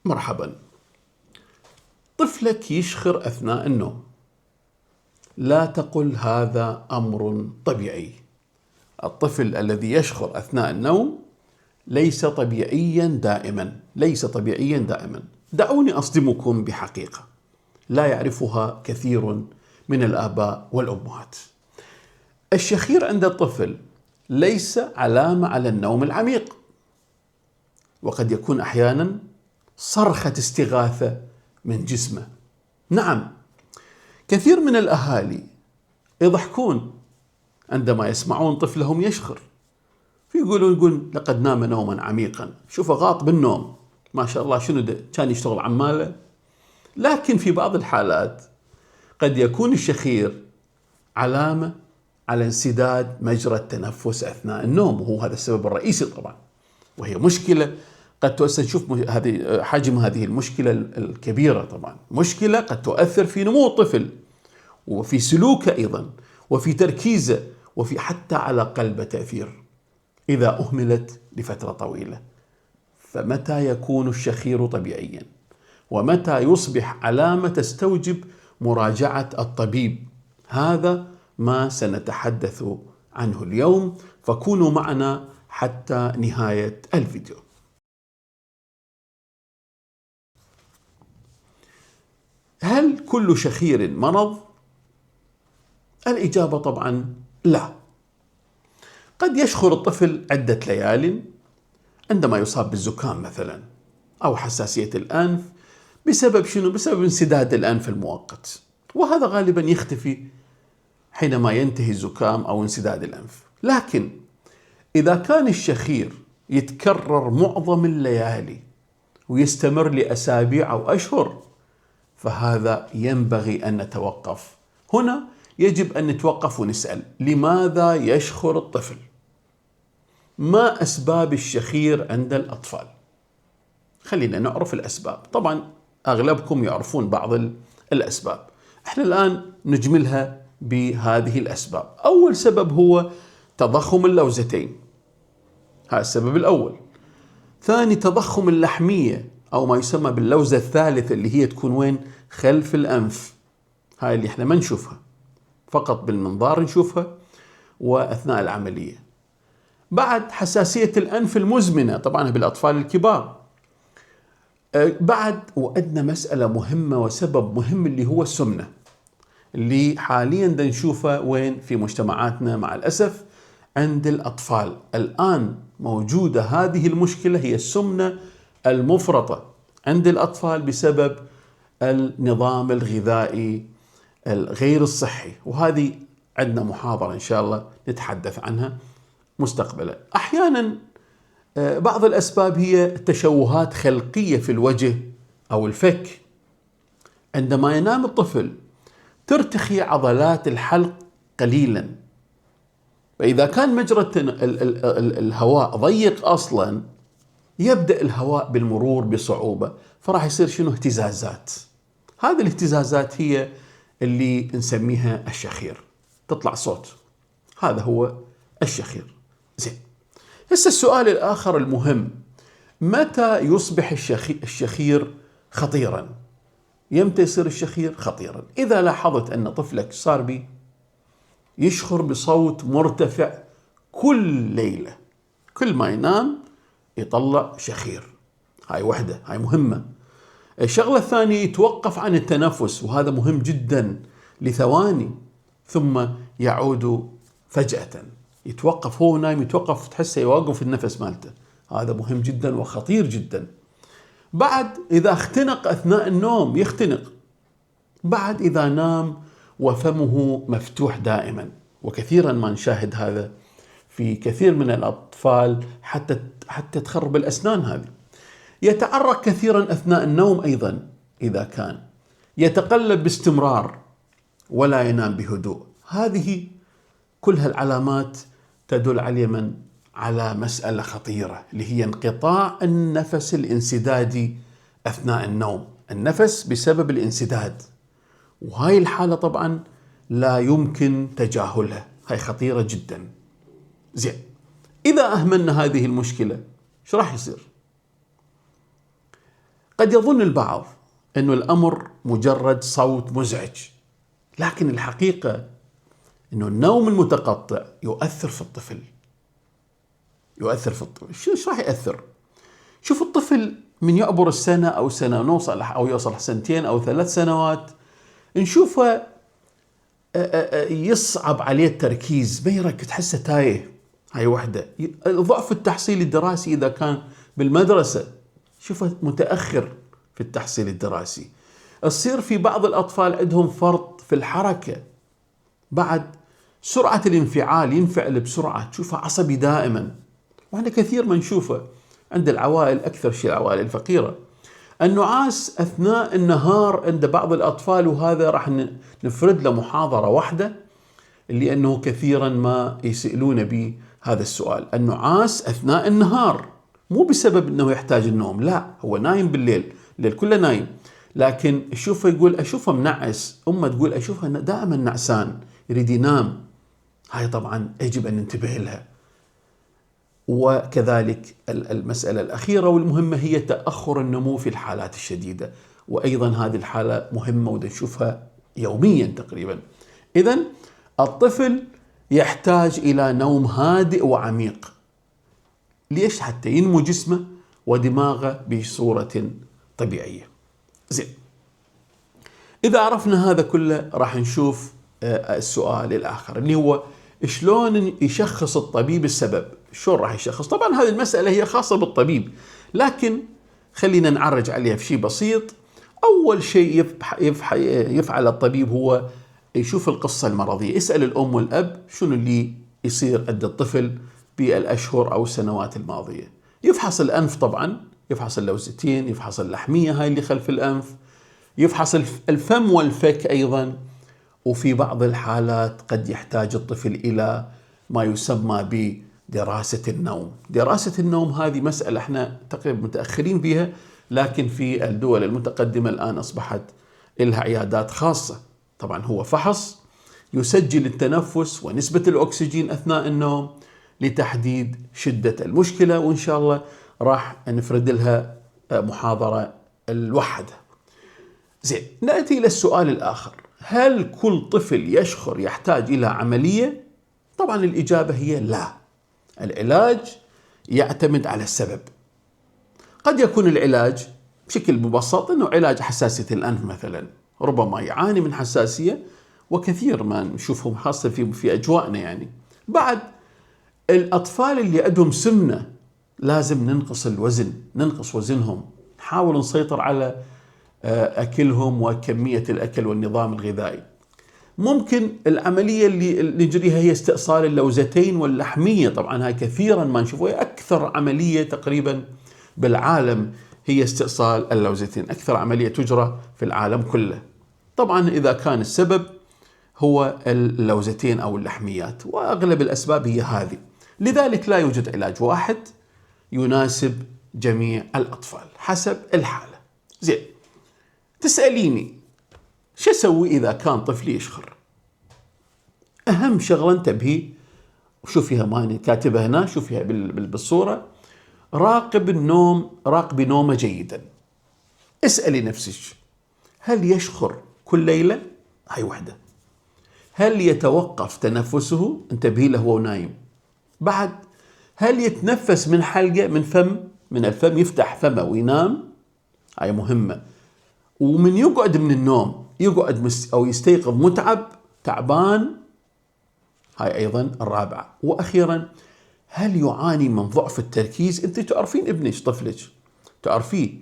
مرحبا. طفلك يشخر أثناء النوم. لا تقل هذا أمر طبيعي. الطفل الذي يشخر أثناء النوم ليس طبيعيا دائما. دعوني أصدمكم بحقيقة لا يعرفها كثير من الآباء والأمهات. الشخير عند الطفل ليس علامة على النوم العميق، وقد يكون أحيانا صرخة استغاثة من جسمه. نعم، كثير من الأهالي يضحكون عندما يسمعون طفلهم يشخر، يقول لقد نام نوما عميقا، شوفه غاط بالنوم، ما شاء الله شنو ده كان يشتغل عماله. لكن في بعض الحالات قد يكون الشخير علامة على انسداد مجرى التنفس أثناء النوم، وهو هذا السبب الرئيسي طبعا، وهي مشكلة قد تؤثر. شوف حجم هذه المشكلة الكبيرة، طبعا مشكلة قد تؤثر في نمو الطفل وفي سلوكه أيضا وفي تركيزه وفي حتى على قلبه تأثير إذا أهملت لفترة طويلة. فمتى يكون الشخير طبيعيا ومتى يصبح علامة تستوجب مراجعة الطبيب؟ هذا ما سنتحدث عنه اليوم، فكونوا معنا حتى نهاية الفيديو. هل كل شخير مرض؟ الإجابة طبعا لا. قد يشخر الطفل عدة ليال عندما يصاب بالزكام مثلا أو حساسية الأنف. بسبب شنو؟ بسبب انسداد الأنف المؤقت، وهذا غالبا يختفي حينما ينتهي الزكام أو انسداد الأنف. لكن إذا كان الشخير يتكرر معظم الليالي ويستمر لأسابيع أو أشهر، فهذا ينبغي أن نتوقف. هنا يجب أن نتوقف ونسأل: لماذا يشخر الطفل؟ ما أسباب الشخير عند الأطفال؟ خلينا نعرف الأسباب. طبعا أغلبكم يعرفون بعض الأسباب، احنا الآن نجملها بهذه الأسباب. أول سبب هو تضخم اللوزتين، هذا السبب الأول. ثاني، تضخم اللحمية أو ما يسمى باللوزة الثالثة، اللي هي تكون وين؟ خلف الأنف. هاي اللي احنا ما نشوفها، فقط بالمنظار نشوفها وأثناء العملية. بعد حساسية الأنف المزمنة، طبعا بالأطفال الكبار. بعد وأدنى مسألة مهمة وسبب مهم اللي هو السمنة، اللي حاليا نشوفه وين؟ في مجتمعاتنا مع الأسف عند الأطفال. الآن موجودة هذه المشكلة، هي السمنة المفرطة عند الأطفال بسبب النظام الغذائي الغير الصحي، وهذه عندنا محاضرة إن شاء الله نتحدث عنها مستقبلا. أحيانا بعض الأسباب هي تشوهات خلقية في الوجه أو الفك. عندما ينام الطفل ترتخي عضلات الحلق قليلا، فإذا كان مجرى الهواء ضيق أصلا، يبدأ الهواء بالمرور بصعوبة، فراح يصير شنو؟ اهتزازات. هذه الاهتزازات هي اللي نسميها الشخير، تطلع صوت، هذا هو الشخير. زين، هسه السؤال الآخر المهم: متى يصبح الشخير خطيرا؟ يمتى يصير الشخير خطيرا؟ إذا لاحظت أن طفلك صار بي يشخر بصوت مرتفع كل ليلة، كل ما ينام يطلع شخير، هاي وحدة، هاي مهمة. الشغلة الثانية، يتوقف عن التنفس، وهذا مهم جدا لثواني ثم يعود فجأة. يتوقف، هو نايم يتوقف، تحسه يوقف النفس مالته، هذا مهم جدا وخطير جدا. بعد إذا اختنق أثناء النوم يختنق. بعد إذا نام وفمه مفتوح دائما، وكثيرا ما نشاهد هذا في كثير من الأطفال، حتى تخرب الأسنان هذه. يتعرق كثيرا أثناء النوم أيضا، إذا كان يتقلب باستمرار ولا ينام بهدوء. هذه كلها العلامات تدل على مسألة خطيرة، اللي هي انقطاع النفس الانسدادي أثناء النوم، النفس بسبب الانسداد. وهاي الحالة طبعا لا يمكن تجاهلها، هاي خطيرة جدا. زين، إذا أهملنا هذه المشكلة، ايش راح يصير؟ قد يظن البعض أن الأمر مجرد صوت مزعج، لكن الحقيقة أن النوم المتقطع يؤثر في الطفل. شو راح يأثر؟ شوف الطفل من يعبر السنة أو سنة ونص أو يوصل 2 أو 3 سنوات، نشوفه يصعب عليه التركيز، ما يركز، تحسه تايه. هاي وحدة. ضعف التحصيل الدراسي إذا كان بالمدرسة، شوفه متأخر في التحصيل الدراسي. تصير في بعض الأطفال عندهم فرط في الحركة. بعد سرعة الانفعال، ينفعل بسرعة، تشوفه عصبي دائما. وهذا كثير ما نشوفه عند العوائل، أكثر شيء العوائل الفقيرة. النعاس أثناء النهار عند بعض الأطفال، وهذا راح نفرد له محاضرة واحدة، لأنه كثيرا ما يسألون بي هذا السؤال. النعاس أثناء النهار مو بسبب أنه يحتاج النوم، لا، هو نايم بالليل، الليل كله نايم، لكن يقول أشوفه منعس، أمه تقول أشوفه دائما نعسان، يريد ينام. هاي طبعا يجب أن ننتبه لها. وكذلك المسألة الأخيرة والمهمة هي تأخر النمو في الحالات الشديدة، وأيضا هذه الحالة مهمة ونشوفها يوميا تقريبا. إذن الطفل يحتاج إلى نوم هادئ وعميق. ليش؟ حتى ينمو جسمه ودماغه بصورة طبيعية. زين، إذا عرفنا هذا كله راح نشوف السؤال الآخر اللي هو شلون يشخص الطبيب السبب؟ شلون راح يشخص؟ طبعا هذه المسألة هي خاصة بالطبيب، لكن خلينا نعرج عليها في شيء بسيط. أول شيء يفعل الطبيب هو يشوف القصة المرضية، يسأل الأم والأب شنو اللي يصير عند الطفل بالأشهر أو السنوات الماضية. يفحص الأنف طبعا، يفحص اللوزتين، يفحص اللحمية هاي اللي خلف الأنف، يفحص الفم والفك أيضا. وفي بعض الحالات قد يحتاج الطفل إلى ما يسمى بدراسة النوم. دراسة النوم هذه مسألة احنا تقريبا متأخرين بها، لكن في الدول المتقدمة الآن أصبحت لها عيادات خاصة. طبعا هو فحص يسجل التنفس ونسبة الأكسجين أثناء النوم لتحديد شدة المشكلة، وإن شاء الله راح نفرد لها محاضرة الوحدة. زين، نأتي إلى السؤال الآخر: هل كل طفل يشخر يحتاج إلى عملية؟ طبعا الإجابة هي لا. العلاج يعتمد على السبب. قد يكون العلاج بشكل مبسط أنه علاج حساسية الأنف مثلا، ربما يعاني من حساسية، وكثير ما نشوفهم خاصة في أجواءنا يعني. بعد الأطفال اللي عندهم سمنة لازم ننقص وزنهم، نحاول نسيطر على أكلهم وكمية الأكل والنظام الغذائي. ممكن العملية اللي نجريها هي استئصال اللوزتين واللحمية. طبعا هاي كثيرا ما نشوفها، أكثر عملية تقريبا بالعالم هي استئصال اللوزتين، أكثر عملية تجرى في العالم كله. طبعا إذا كان السبب هو اللوزتين أو اللحميات، وأغلب الأسباب هي هذه. لذلك لا يوجد علاج واحد يناسب جميع الأطفال حسب الحالة. زين، تسأليني شو أسوي إذا كان طفلي يشخر؟ أهم شغلة انتبهي، وشوفيها ماني كاتبها هنا، شوفيها بالصورة: راقبي نومه جيدا. اسألي نفسك: هل يشخر كل ليلة؟ هاي وحدة. هل يتوقف تنفسه؟ انتبهي له وهو نايم. بعد، هل يتنفس من حلقة، من الفم، يفتح فمه وينام؟ هاي مهمة. ومن يقعد من النوم يقعد أو يستيقظ متعب تعبان؟ هاي أيضا الرابعة. وأخيرا، هل يعاني من ضعف التركيز؟ أنت تعرفين ابنك، طفلك تعرفيه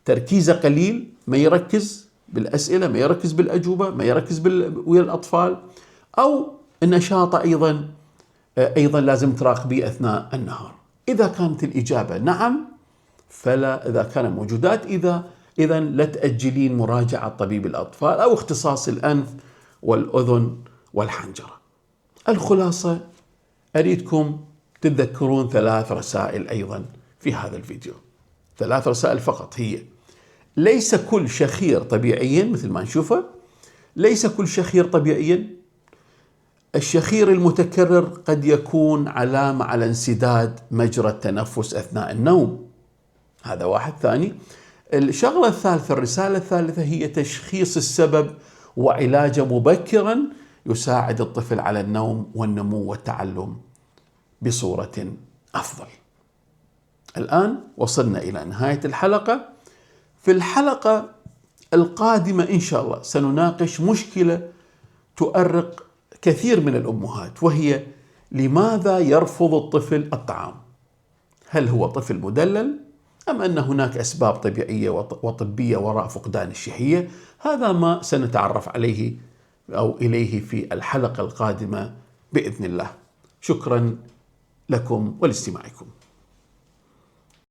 تركيزه قليل، ما يركز بالأسئلة، ما يركز بالأجوبة، ما يركز ويا الأطفال، أو النشاط أيضا لازم تراقبيه أثناء النهار. إذا كانت الإجابة نعم فلا، إذا كان موجودات إذا لا تأجلين مراجعة طبيب الأطفال أو اختصاص الأنف والأذن والحنجرة. الخلاصة، أريدكم تتذكرون 3 رسائل أيضا في هذا الفيديو، 3 رسائل فقط هي: ليس كل شخير طبيعيا مثل ما نشوفه، ليس كل شخير طبيعيا. الشخير المتكرر قد يكون علامة على انسداد مجرى التنفس أثناء النوم، هذا واحد. ثاني، الشغلة الثالثة، الرسالة الثالثة، هي تشخيص السبب وعلاجه مبكرا يساعد الطفل على النوم والنمو والتعلم بصورة أفضل. الآن وصلنا إلى نهاية الحلقة. في الحلقة القادمة إن شاء الله سنناقش مشكلة تؤرق كثير من الأمهات، وهي لماذا يرفض الطفل الطعام؟ هل هو طفل مدلل أم أن هناك أسباب طبيعية وطبية وراء فقدان الشهية؟ هذا ما سنتعرف عليه أو إليه في الحلقة القادمة بإذن الله. شكرا لكم ولاستماعكم.